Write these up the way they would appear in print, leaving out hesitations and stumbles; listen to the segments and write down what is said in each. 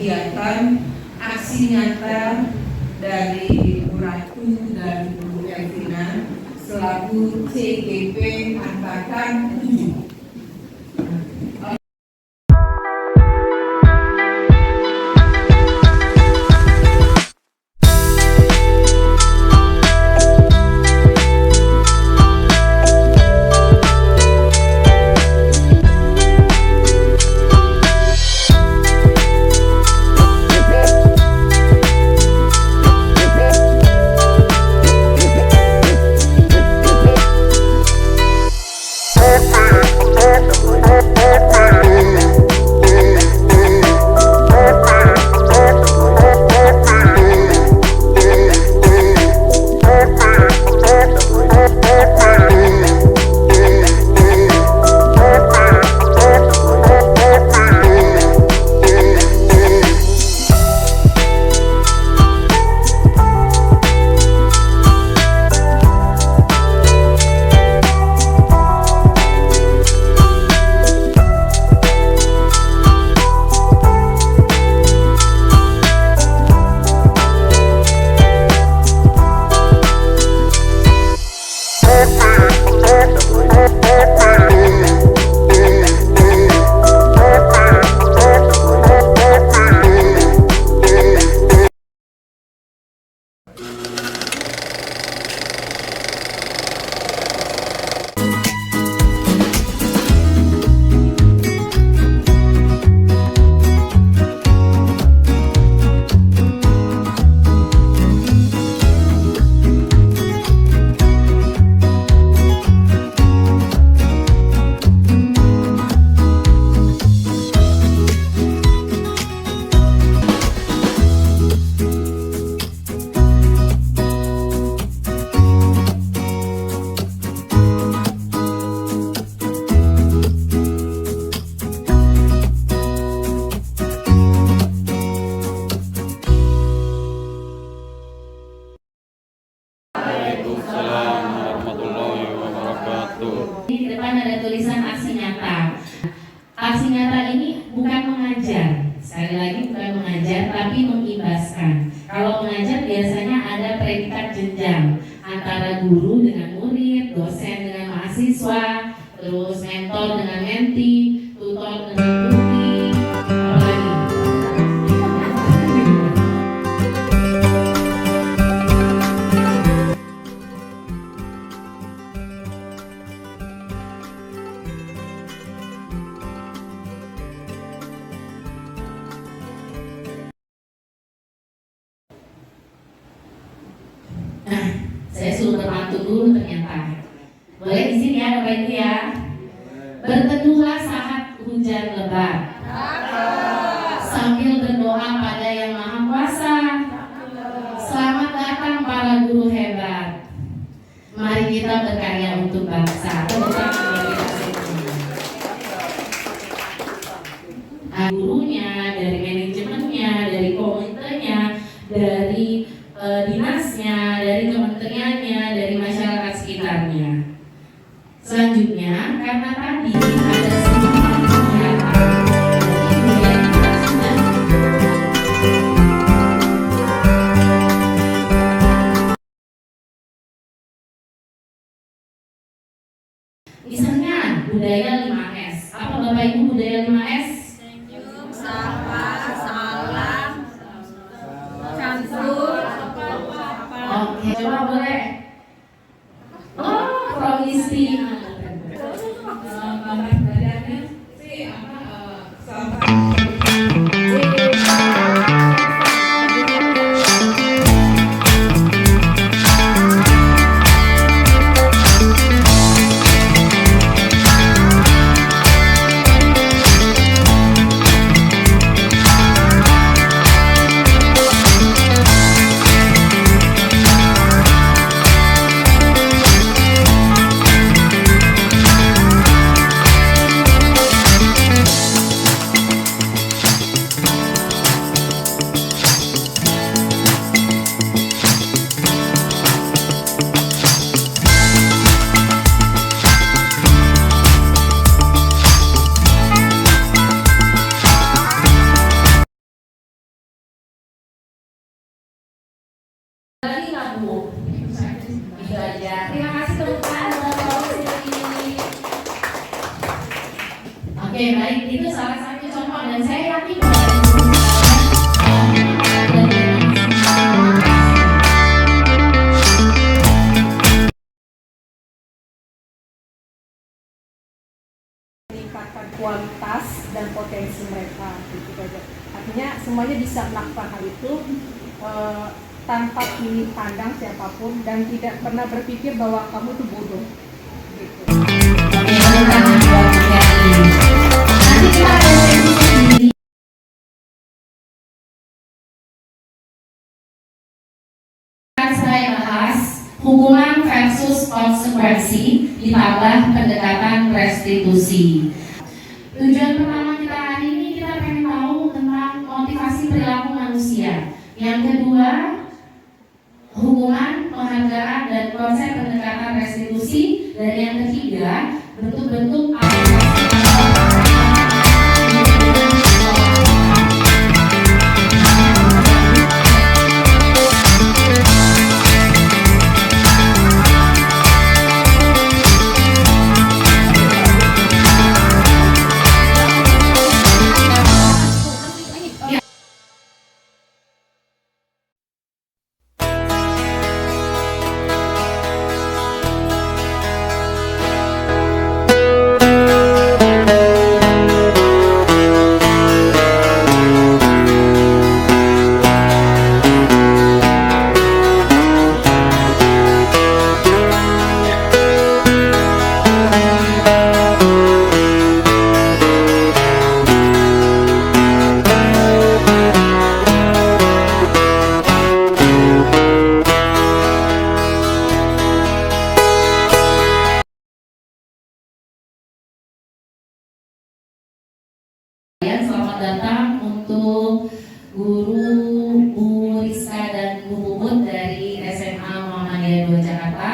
kegiatan aksi nyata dari Bu Ratu dan Bu Elvina selaku CGP Angkatan 7. Di depan ada tulisan aksi nyata. Aksi nyata ini bukan mengajar, sekali lagi bukan mengajar, tapi mengibaskan. Kalau mengajar biasanya ada predikat jenjang antara guru dengan murid, dosen dengan mahasiswa, terus mentor dengan menti, tutor dengan murid, apalagi. Saya suruh berpantun dulu ternyata. Boleh di sini ya Bapak Ibu ya. Berteduhlah saat hujan lebat, sambil berdoa pada Yang Maha Kuasa. Selamat datang para guru hebat. Mari kita berkarya untuk bangsa. Gurunya, dari manajemennya, dari komitenya, dari dinasnya, dari kementeriannya, dari masyarakat sekitarnya. Selanjutnya, karena tadi ada sedikit kegiatan, misalnya budaya 5S. Apa Bapak Ibu budaya 5S? Senyum, sapa, salam, campur. Oke, coba boleh. Oh, promisi. Badannya sih Terima kasih teman-teman. Oke, baik, itu salah satu contoh dan saya yakin meningkatkan kualitas dan potensi mereka gitu aja. Artinya semuanya bisa melakukan hal itu tanpa pilih pandang siapapun dan tidak pernah berpikir bahwa kamu itu bodoh gitu. Oke, teman-teman buat materi ini. Nanti kita ada sesi sendiri. Saya bahas hukuman versus konsekuensi ditambah pendekatan restitusi. Tujuan pertama kita hari ini kita pengen tahu tentang motivasi perilaku manusia. Yang kedua, hukuman, penghargaan, dan konsep pendekatan restitusi. Dan yang ketiga, bentuk-bentuk selamat datang untuk guru Bu Rizka dan Bu Puput dari SMA Muhammadiyah 2 Jakarta.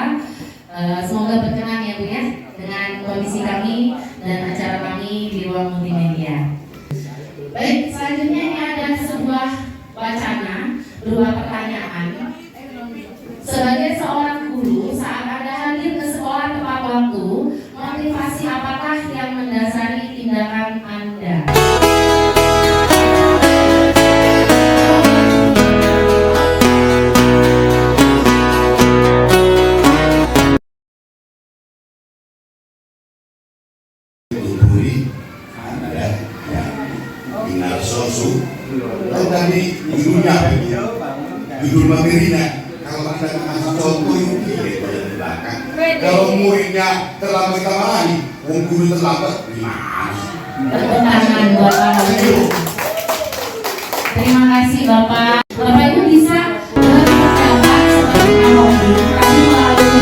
Semoga berkenan ya Bu ya dengan kondisi kami dan acara kami di ruang multimedia. Baik, selanjutnya ini ada sebuah wacana berupa pertanyaan. Sebagai seorang guru, saat Anda hadir ke sekolah tepat waktu, motivasi apakah yang mendasari tindakan Anda? Tadi judulnya judul materinya kalau kita kasih contoh itu dari belakang. Kalau muridnya terlambat lagi, guru terlambat gimana? Pertentangan buat Bapak. Terima kasih Bapak. Bapak Ibu bisa berpendapat seperti analogi kami melalui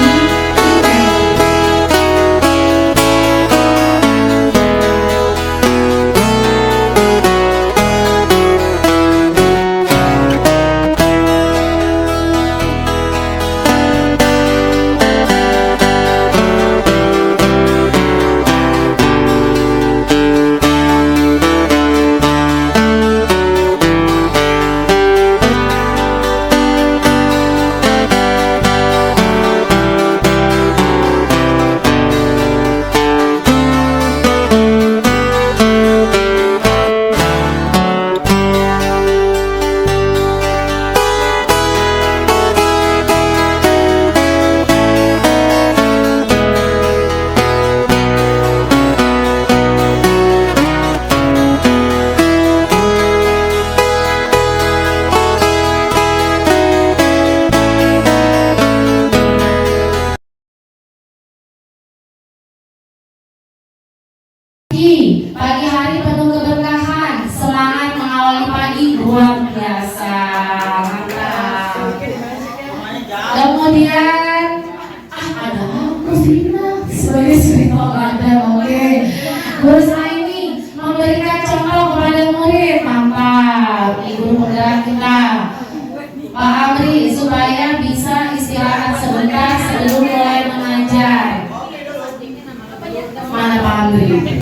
pagi hari penuh keberkahan, semangat mengawali pagi luar biasa, mantap. Kemudian ada aku Vina sebagai suri teladan, oke. Berusaha ini memberikan contoh kepada murid, mantap. Ibu penggerak kita, Pak Amri, supaya bisa istirahat sebentar sebelum mulai mengajar. Mana Pak Amri?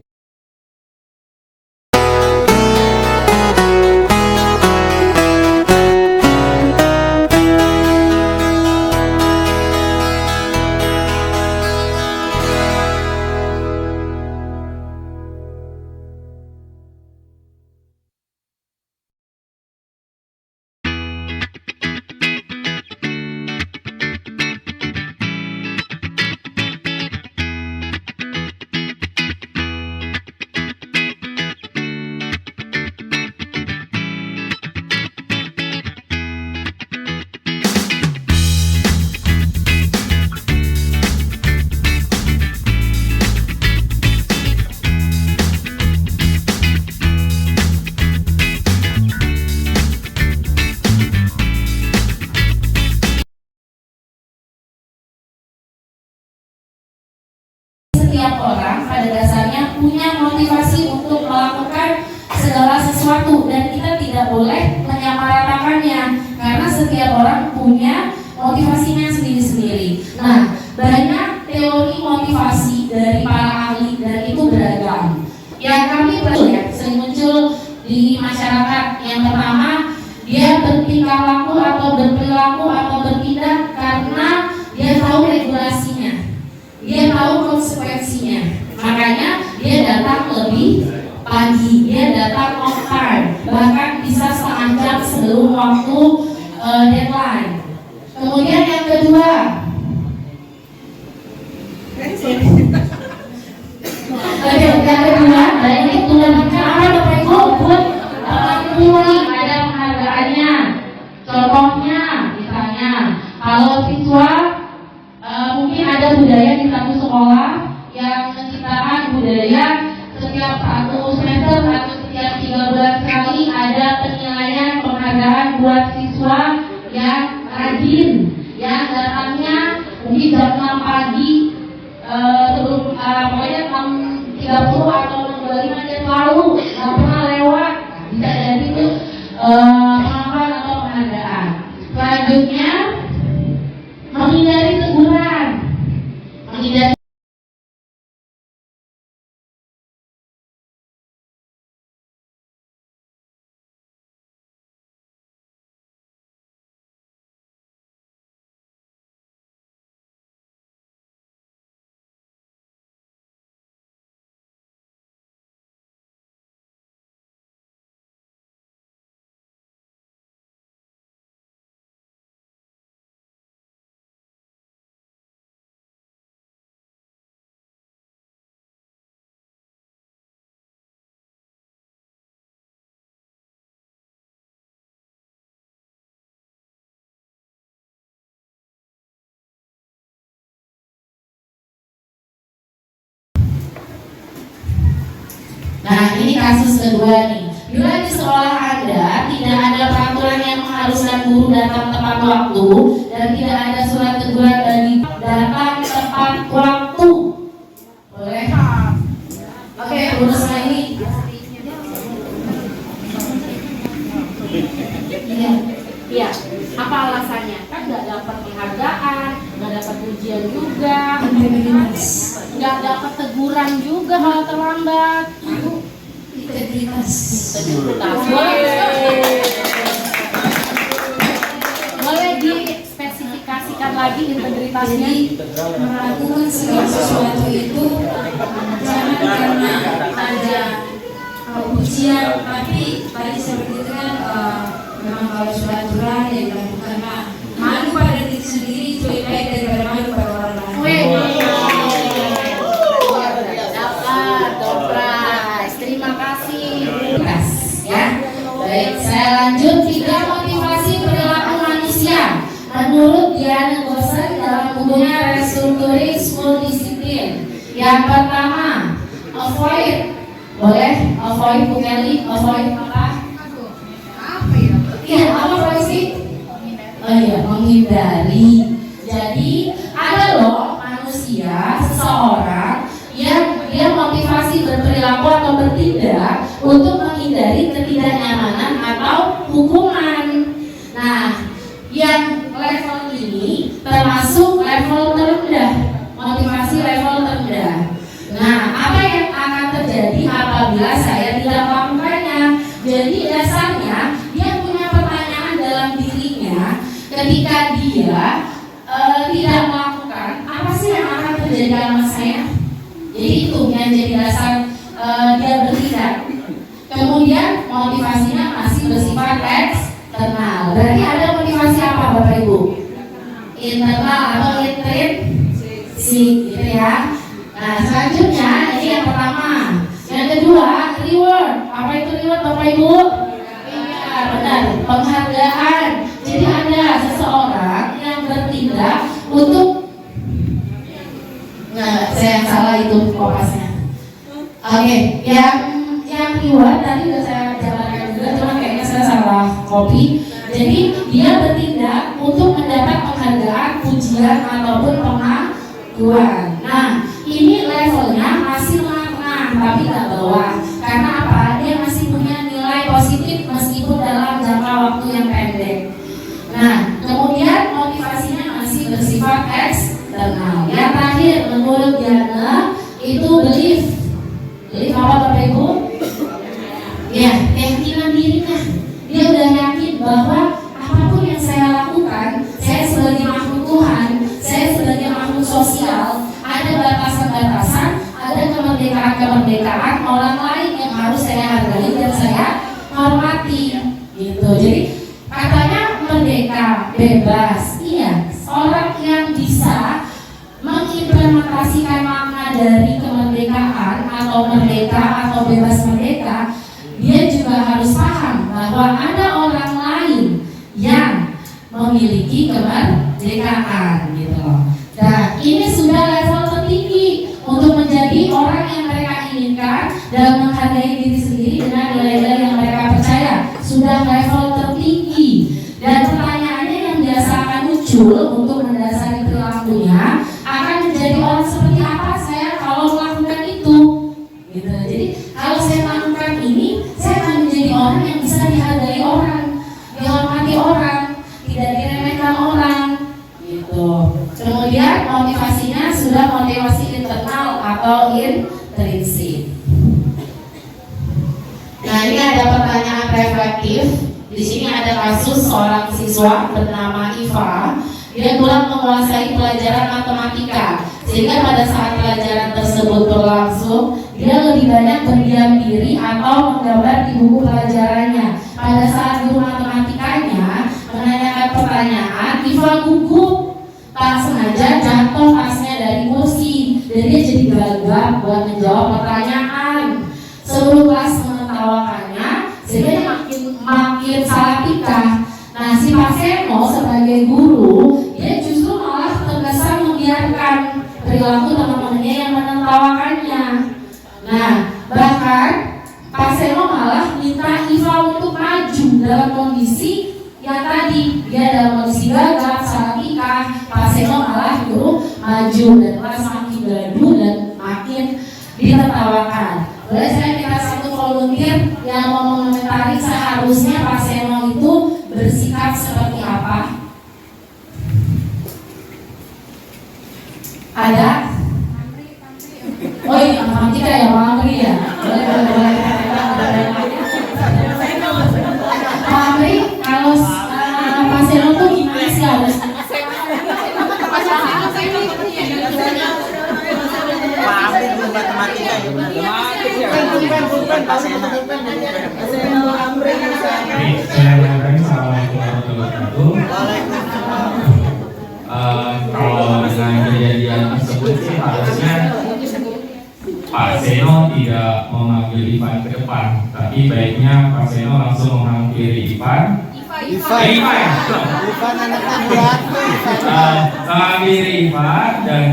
setiap orang pada dasarnya punya motivasi untuk melakukan segala sesuatu, dan kita tidak boleh menyamaratakannya karena setiap orang punya motivasinya sendiri-sendiri. Nah, banyak teori motivasi dari para ahli dan itu beragam. Yang kami sering muncul di masyarakat. Yang pertama, dia bertingkah laku atau berperilaku atau bertindak karena dia tahu regulasinya, dia tahu konsekuensinya, makanya dia datang lebih pagi, dia datang on time, bahkan bisa setengah jam sebelum waktu deadline. Kemudian yang kedua, dan ini tunjukkan apa Bapak Ibu buat ada penghargaannya. Contohnya, misalnya kalau siswa mungkin ada budaya di satu sekolah yang menciptakan budaya setiap satu semester atau setiap 3 bulan sekali ada penilaian penghargaan buat siswa yang rajin, yang datangnya mungkin jam 6 pagi sebelum pokoknya 6.30 atau 6.25 dia selalu nggak pernah lewat. Bisa jadi itu pengakuan atau penghargaan. Selanjutnya, menghindari teguran, menghindari Nah, ini kasus kedua nih. Bila di sekolah Anda tidak ada peraturan yang mengharuskan guru datang tepat waktu dan tidak ada surat teguran bagi datang tepat waktu, boleh? Oke, urus ini. Iya. Apa alasannya? Kan nggak dapat penghargaan, nggak dapat ujian juga, nggak dapat teguran juga kalau terlambat. Integritas. Boleh dispesifikasikan lagi integritasnya? Melakukan segala sesuatu itu jangan karena ada ujian, tapi tadi seperti itu kan memang kalau sudah aturan ya dilakukan. Nah, malu pada diri sendiri itu lebih baik daripada malu pada orang lain. Dapat surprise. Terima kasih. Ya. Baik, saya lanjut. 3 motivasi perilaku manusia. Menurut Diana Gosser dalam bukunya Restructuring School Discipline. Yang pertama, avoid. Boleh? Avoid, Bu Kelly. Avoid apa? Iya, apa sih? Oh iya, menghindari. Jadi ada loh manusia, seseorang yang dia motivasi berperilaku atau bertindak untuk menghindari ketidaknyamanan atau hukuman. Nah, yang level ini termasuk level terendah, motivasi level terendah. Nah, apa yang akan terjadi apabila saya tidak melakukannya? Jadi dasarnya dia punya pertanyaan dalam dirinya ketika dia tidak melakukan, apa sih yang akan terjadi sama saya? Jadi itu yang jadi dasar dia bertindak. Kemudian motivasinya masih bersifat eksternal. Berarti ada motivasi apa Bapak Ibu? Internal atau intrinsik, gitu ya. Nah, selanjutnya ini yang pertama. Yang kedua, reward. Apa itu reward Bapak Ibu? Iya, benar, penghargaan. Jadi ada seseorang yang bertindak untuk saya yang salah itu kopasnya. Oke, yang reward tadi udah saya jabarkan juga, cuma kayaknya saya salah copy. Jadi dia bertindak untuk mendapat penghargaan, pujian ataupun pengakuan. Nah, ini levelnya tapi nggak bawah. Karena apa? Dia masih punya nilai positif meskipun dalam jangka waktu yang pendek. Nah, kemudian motivasinya masih bersifat eksternal. Yang terakhir menurut Diana itu belief. Belief apa Bapak Ibu? Ya, keyakinan dirinya. Dia udah yakin bahwa apapun yang saya lakukan, saya sebagai makhluk Tuhan, saya sebagai makhluk sosial, ada batasan-batasan, ada kemerdekaan-kemerdekaan orang lain yang harus saya hargai dan saya hormati, gitu. Jadi katanya merdeka, bebas, iya. Orang yang bisa mengimplementasikan makna dari kemerdekaan atau merdeka atau bebas merdeka, dia juga harus paham bahwa ada orang lain yang memiliki kemerdekaan, gitu loh. Nah, ini sudah level tertinggi untuk menjadi orang yang mereka inginkan dan menghargai diri sendiri dengan nilai-nilai yang mereka percaya. Sudah level tertinggi. Dan pertanyaannya yang biasa akan muncul untuk mendasari perilakunya, akan menjadi orang seperti apa saya kalau melakukan itu, gitu. Jadi kalau saya melakukan ini, saya akan menjadi orang yang bisa dihargai orang, dihormati orang, tidak diremehkan orang, gitu. Kemudian motivasinya sudah motivasi internal atau intrinsik. Nah, ini ada pertanyaan reflektif. Di sini ada kasus seorang siswa bernama Iva. Dia kurang menguasai pelajaran matematika, sehingga pada saat pelajaran tersebut berlangsung, dia lebih banyak berdiam diri atau menggambar di buku pelajarannya. Pada saat guru matematikanya menanyakan pertanyaan, Iva gugup, tak sengaja jatuh tasnya dari kursi, dan dia jadi gagap buat menjawab pertanyaan. Seluruh kelas menertawakannya, sehingga dia makin salah tingkah. Nah, si Pak Seno sebagai guru, dia justru malah terkesan membiarkan perilaku teman-temannya yang menertawakannya. Nah, bahkan Pak Seno malah minta Iva untuk maju dalam kondisi yang tadi dia dalam kondisi gagap, salah tingkah. Pak Seno malah nyuruh maju dan kelas makin gaduh dan makin ditertawakan. Boleh saya minta satu volunteer yang mau mengomentari seharusnya Pak Seno itu bersikap seperti apa? Ada? Oh iya, kita ya Pak Amri ya. Boleh. Pak Amri, kalau Pak Seno tuh gimana sih harus? Pak Amri belum matematika ya. Bukan Pak Seno. Saya mengatakan assalamualaikum warahmatullahi wabarakatuh. Kalau dengan kejadian tersebut sih harusnya Pak Seno tidak memanggil Ivan ke depan, tapi baiknya Pak Seno langsung menghampiri Ivan menghampiri Ivan dan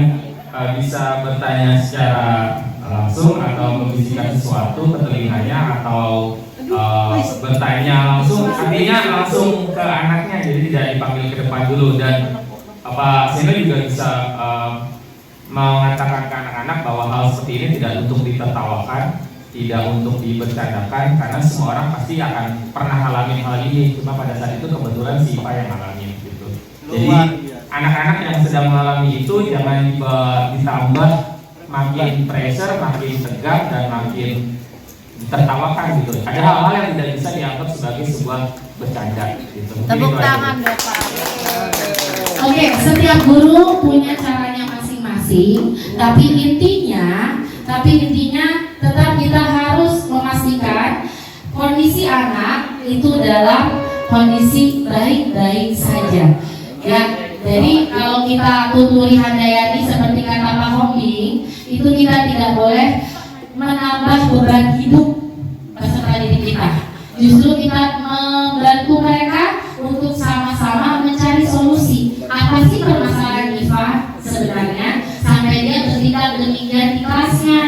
bisa bertanya secara langsung atau membisikkan sesuatu ke telinganya atau bertanya langsung, artinya langsung ke anaknya, jadi tidak dipanggil ke depan dulu. Dan Pak Seno juga bisa mengatakan ke anak-anak bahwa hal seperti ini tidak untuk ditertawakan, tidak untuk dibercandakan, karena semua orang pasti akan pernah ngalamin hal ini. Cuma pada saat itu kebetulan si Iva yang ngalamin gitu. Jadi anak-anak yang sedang mengalami itu jangan ditambah makin pressure, makin tegang dan makin tertawakan gitu. Ada hal-hal yang tidak bisa dianggap sebagai sebuah bercanda gitu. Tepuk tangan deh Pak. Oke, setiap guru punya caranya masing-masing, tapi intinya tetap kita harus memastikan kondisi anak itu dalam kondisi baik-baik saja. Ya, jadi kalau kita tuturi handayani seperti kata Pak Hombing, itu kita tidak boleh menambah beban hidup peserta didik kita. Justru kita membantu mereka untuk sama-sama mencari solusi. Apa sih permasalahan Iva sebenarnya sampai dia bertindak demikian di kelasnya,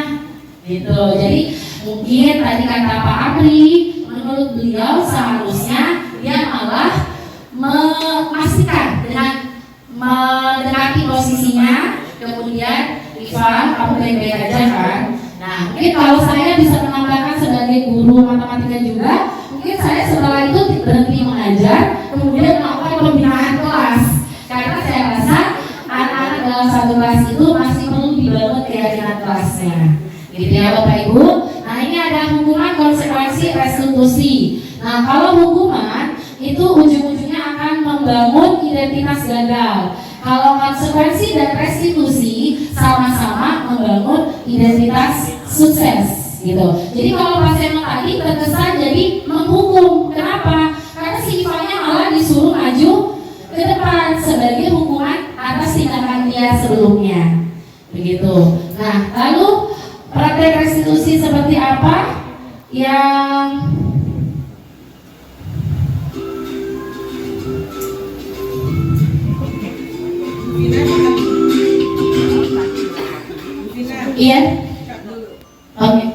gitu. Jadi mungkin tadi kata Pak Amri, menurut beliau seharusnya dia malah memastikan dengan mendekati posisinya, kemudian Iva, kamu baik-baik aja kan? Nah, Nah, mungkin kalau saya bisa menambahkan sebagai guru matematika juga, mungkin saya setelah itu berhenti mengajar, kemudian melakukan pembinaan kelas. Karena saya rasa anak-anak dalam satu kelas itu masih perlu dibangun keyakinan kelasnya. Gitu ya Bapak Ibu. Nah, ini ada hukuman, konsekuensi, restitusi. Nah, kalau hukuman itu ujung-ujungnya akan membangun identitas gagal. Kalau konsekuensi dan restitusi sama-sama membangun identitas sukses gitu. Jadi kalau pasien tadi terkesan jadi menghukum. Kenapa? Karena si Ivanya malah disuruh maju ke depan sebagai hukuman atas tindakan dia sebelumnya. Begitu. Nah, lalu praktek restitusi seperti apa yang iya? Oke.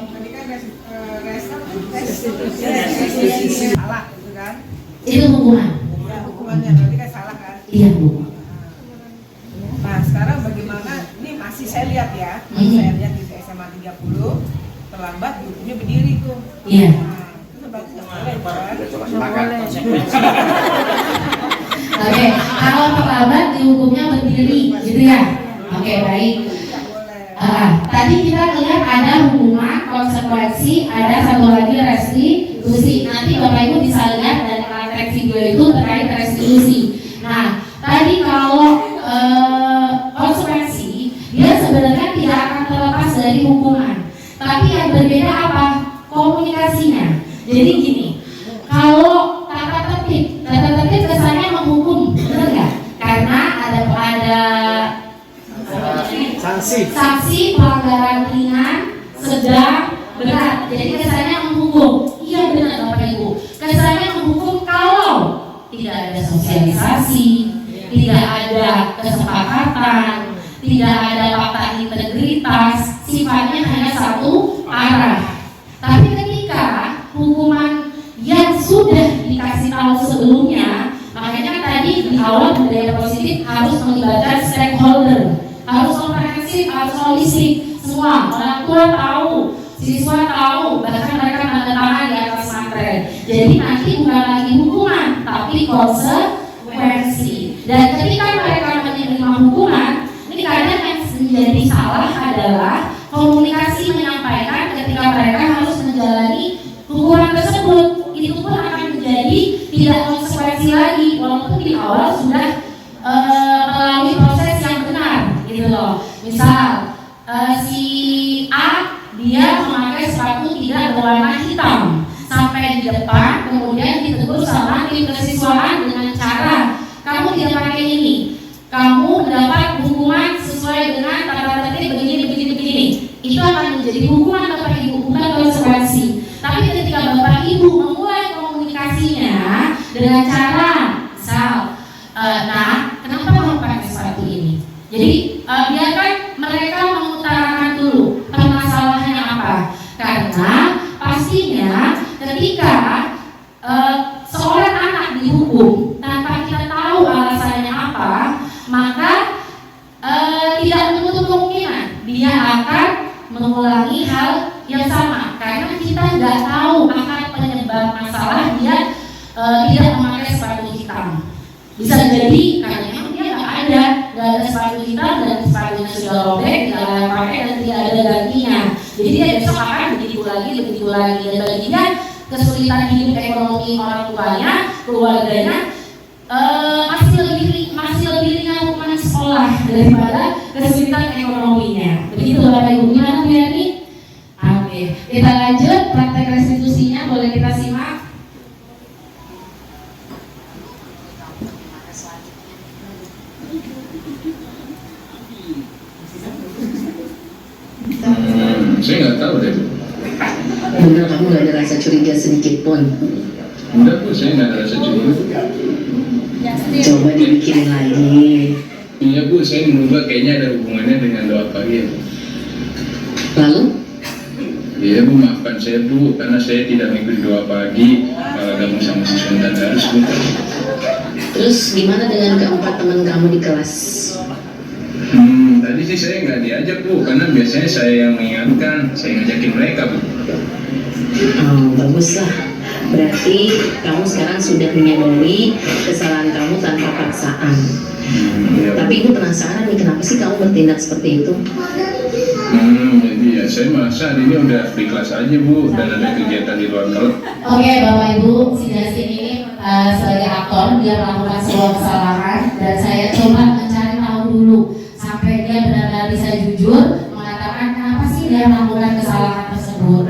Salah gitu kan? Itu hukuman. Ya, hukumannya berarti kan salah kan? Iya, Bu. Nah, sekarang bagaimana? Ini masih saya lihat ya. Saya lihat di SMA 30 terlambat gurunya berdiri tuh. Iya. Nah, itu berarti nggak boleh kan? Oke, kalau terlambat dihukumnya berdiri, gitu ya? Oke, baik. Tadi kita lihat ada hukuman, konsekuensi, ada satu lagi restitusi. Nanti Bapak Ibu bisa lihat dari praktek video itu terkait restitusi. Nah, tadi kalau konsekuensi, dia sebenarnya tidak akan terlepas dari hukuman. Tapi yang berbeda apa? Komunikasinya. Jadi gini, kalau tata tertib kesannya menghukum, benar nggak? Karena ada sanksi pelanggaran ringan, sedang, berat. Jadi kesannya menghukum. Iya benar Bapak Ibu. Kesannya menghukum kalau tidak ada sosialisasi, tidak ada kesepakatan, tidak ada fakta integritas, sifatnya hanya satu arah. Tapi ketika hukuman yang sudah dikasih tahu sebelumnya, makanya tadi di awal budaya positif harus melibatkan stakeholder, harus komprehensif, harus holistik, semua orang tua tahu, siswa tahu, bahkan mereka tanda tangan di atas materai. Jadi nanti bukan lagi hukuman, tapi konsekuensi. Dan ketika mereka menerima hukuman, ini kadang yang menjadi salah adalah komunikasi menyampaikan ketika mereka harus menjalani hukuman tersebut. Itu pun akan menjadi tidak konsekuensi lagi, walaupun di awal sudah melalui proses yang benar, gitu loh. Misal si A dia memakai sepatu tidak berwarna hitam sampai di depan, kemudian ditegur sama tim kesiswaan dengan cara kamu tidak pakai ini, kamu mendapat hukuman sesuai dengan tata tertib begini. Itu akan menjadi hukuman Bapak Ibu, bukan konsekuensi. Tapi ketika Bapak Ibu memulai komunikasinya dengan cara misal, nah kenapa mau pakai sepatu ini? Jadi biarkan mereka mengutarakan dulu permasalahannya apa. Karena pastinya ketika seorang anak dihukum tanpa kita tahu alasannya apa, maka tidak menutup kemungkinan dia akan mengulangi hal yang sama. Karena kita nggak tahu akar penyebab masalah dia tidak memakai sepatu hitam. Bisa jadi karena memang dia nggak ada sepatu hitam dan sepatunya sudah robek, tidak layak pakai dan tidak ada gantinya. Jadi dia besok akan begitu lagi. Dan bagi dia kesulitan hidup ekonomi orang tuanya, keluarganya masih lebih ringan hukuman sekolah daripada kesulitan ekonominya. Begitu Bapak Ibu. Gimana Bu Yani? Oke, kita lanjut praktek restitusinya, boleh kita simak. Saya nggak tahu deh. Benar, kamu nggak ada rasa curiga sedikit pun? Enggak Bu, saya nggak ada rasa curiga. Coba dipikirin lagi. Iya Bu, saya menduga kayaknya ada hubungannya dengan doa pagi ya Bu. Lalu? Iya Bu, maafkan saya Bu, karena saya tidak mengikuti doa pagi, malah gabung sama siswa dan harus Bu. Terus gimana dengan keempat teman kamu di kelas? Tadi sih saya nggak diajak Bu, karena biasanya saya yang mengingatkan, saya ngajakin mereka Bu. Oh, baguslah. Berarti kamu sekarang sudah menyadari kesalahan kamu tanpa paksaan. Ya, Tapi ibu penasaran nih, kenapa sih kamu bertindak seperti itu? jadi ya saya merasa hari ini udah di kelas aja Bu, dan ada kegiatan di luar klub. Oke, Bapak Ibu, si Justin ini sebagai aktor, dia melakukan sebuah kesalahan dan saya coba mencari tahu dulu sampai dia benar-benar bisa jujur mengatakan kenapa sih dia melakukan kesalahan tersebut.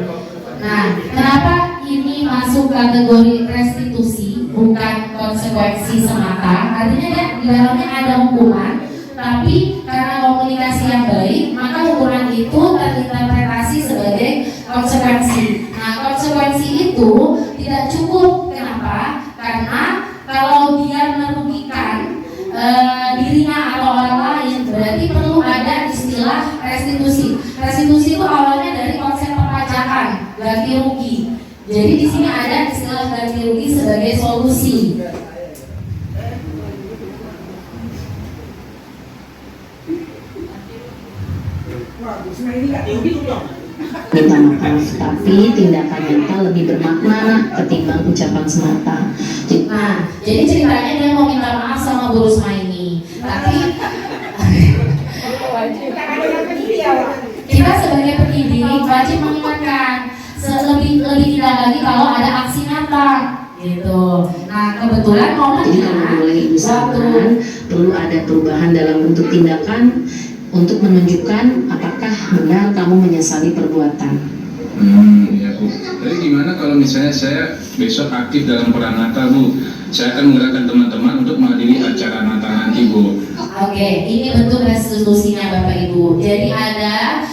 Nah, kenapa ini masuk kategori restitusi bukan konsekuensi semata? Artinya dia di dalamnya ada hukuman, tapi karena komunikasi yang baik, maka hukuman itu terinterpretasi sebagai konsekuensi. Nah, konsekuensi itu tidak cukup. Kenapa? Karena kalau dia merugikan dirinya atau orang lain, berarti perlu ada istilah restitusi. Restitusi itu awalnya dari konsep perpajakan, ganti rugi. Jadi di sini ada istilah ganti rugi sebagai solusi. Minta maaf, tapi tindakan nyata lebih bermakna ketimbang ucapan semata. Nah, jadi ceritanya dia mau minta maaf sama Bu Rusma ini, tapi kita sebagai pendidik wajib mengingatkan lebih tidak lagi kalau ada aksi nyata gitu. Nah, kebetulan Jadi momennya kalau boleh ibu saran, perlu ada perubahan dalam bentuk tindakan untuk menunjukkan apakah benar kamu menyesali perbuatan. Ya Bu. Tapi gimana kalau misalnya saya besok aktif dalam peran Natal Bu? Saya akan menggerakkan teman-teman untuk menghadiri acara Natal nanti Bu. Oke, ini bentuk restitusinya Bapak Ibu. Jadi ada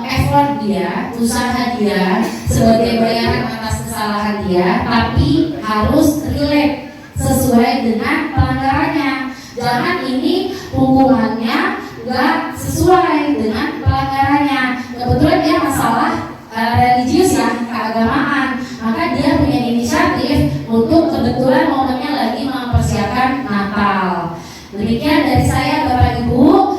effort dia, usaha dia sebagai bayaran atas kesalahan dia, tapi harus relate sesuai dengan pelanggarannya. Jangan ini hukumannya nggak sesuai dengan pelanggarannya. Kebetulan dia masalah religius ya, keagamaan, maka dia punya inisiatif untuk kebetulan momennya lagi mempersiapkan Natal. Demikian dari saya Bapak Ibu.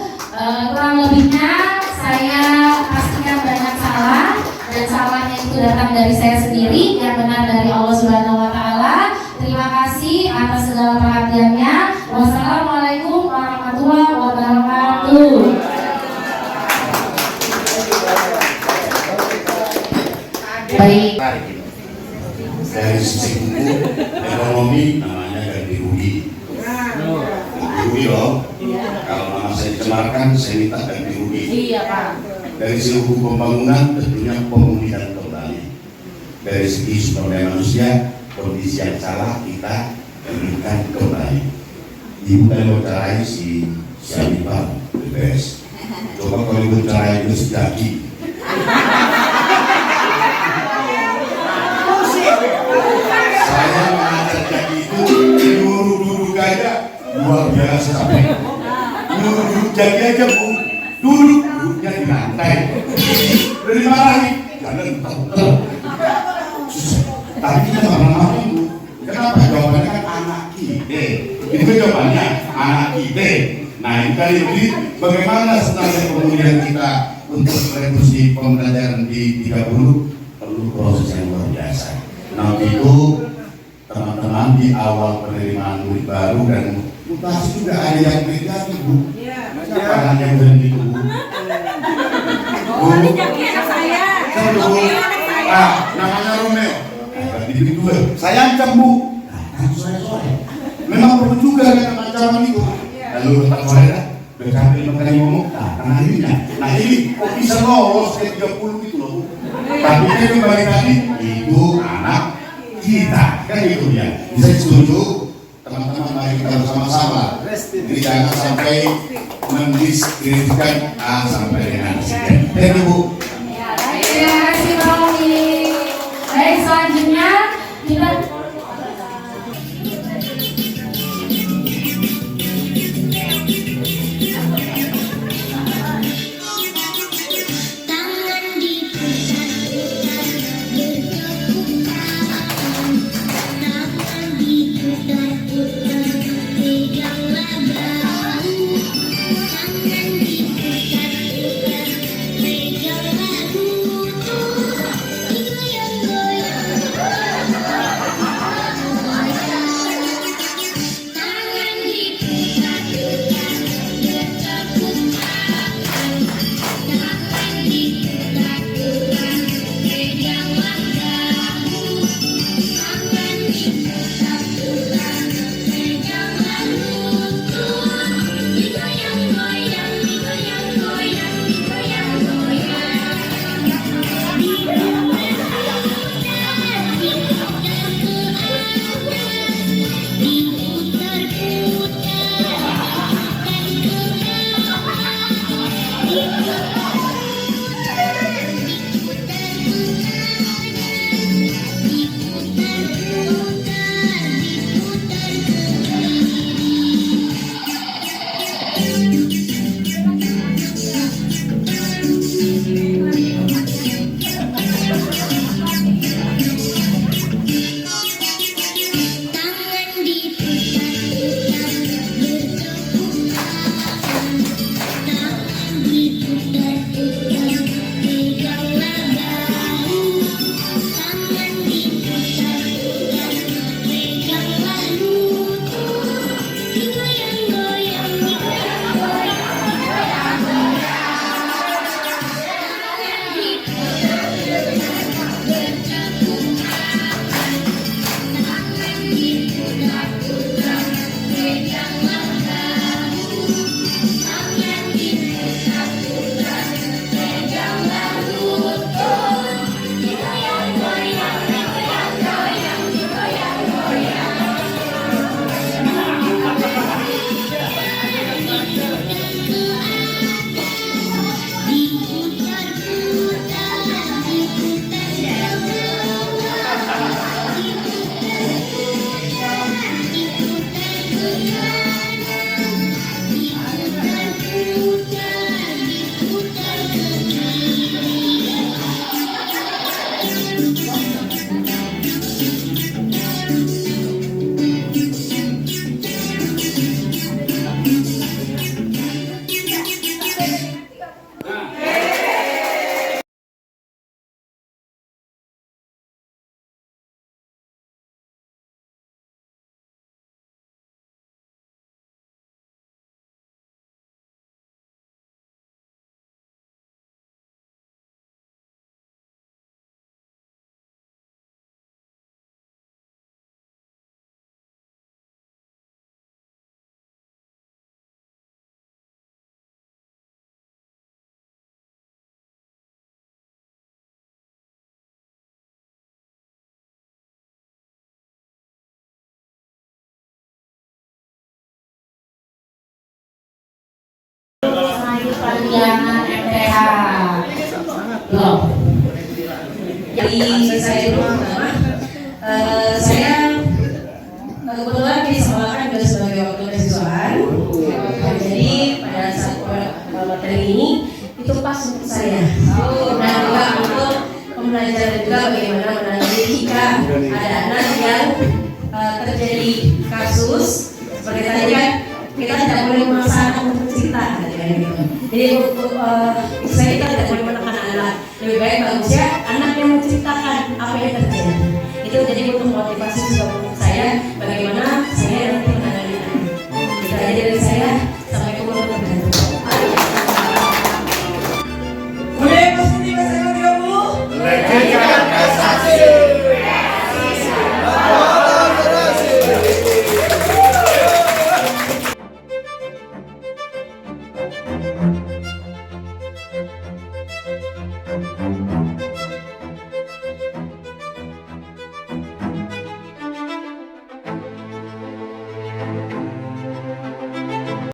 Kurang lebihnya saya pastikan banyak salah, dan salahnya itu datang dari saya sendiri, yang benar dari Allah Subhanahu wa Ta'ala. Terima kasih atas segala perhatiannya. Wassalamualaikum warahmatullahi wabarakatuh. Baik. Dari sisi hukum ekonomi namanya ganti rugi. Ganti rugi loh. Kalau nama saya dicemarkan, saya minta ganti rugi. Iya Pak. Dari sisi hukum pembangunan tentunya pemulihan kembali. Dari segi sumber daya manusia, kondisi yang salah kita berikan kembali. Ibu kan mau cerai si Alibaba, BPS. Coba kalau ibu cerai itu sejati. Saya mengajar jadi itu nyuruh duduk aja luar biasa sampai nyuruh duduk jadi aja Bu, duduknya di lantai udah dimarahin karena susah. Tapi kita nggak pernah marahin Bu. Kenapa? Jawabannya kan anak kita. Itu kan jawabannya anak kita. Nah itu kali ini bagaimana sebenarnya pemulihan kita untuk revolusi pembelajaran di 30 perlu proses yang luar biasa. Nah itu teman-teman di awal penerimaan murid baru dan mutasi juga ada yang terjadi Bu. Jangan yang berhenti Bu. Oh, ini jadi anak saya. Bu. Ah, namanya Romeo. Di dua. Saya ancam Bu. Sore-sore. Memang perlu juga kan ancaman itu. Lalu letak sore dah. Berkali kali ngomong. Nah, karena akhirnya. Nah ini kok bisa lolos ke 30 gitu loh Bu. Tapi itu kembali tadi itu anak kita kan itu ya. Bisa setuju teman-teman, mari kita bersama-sama. Jadi jangan sampai mendiskreditkan A sampai dengan Z. Thank you Bu. Terima kasih Pak Omi. Baik, selanjutnya kita Jangan Prandiana MTH. Loh. Jadi saya dulu saya kebetulan disekolahkan juga sebagai wakil kesiswaan. Jadi pada saat materi ini itu pas untuk saya. Dan juga untuk pembelajaran juga bagaimana menangani jika ada anak yang terjadi kasus seperti tadi kan kita tidak boleh memaksa anak untuk cerita gitu. Jadi untuk saya kita tidak boleh menekan anak, lebih baik bagusnya anak yang menceritakan apa yang terjadi. Itu jadi untuk motivasi juga untuk saya bagaimana saya nanti menangani anak. Itu aja dari saya, sampai ketemu lagi. Boleh Konstitusi pasal 30? Legenda prestasi. Terima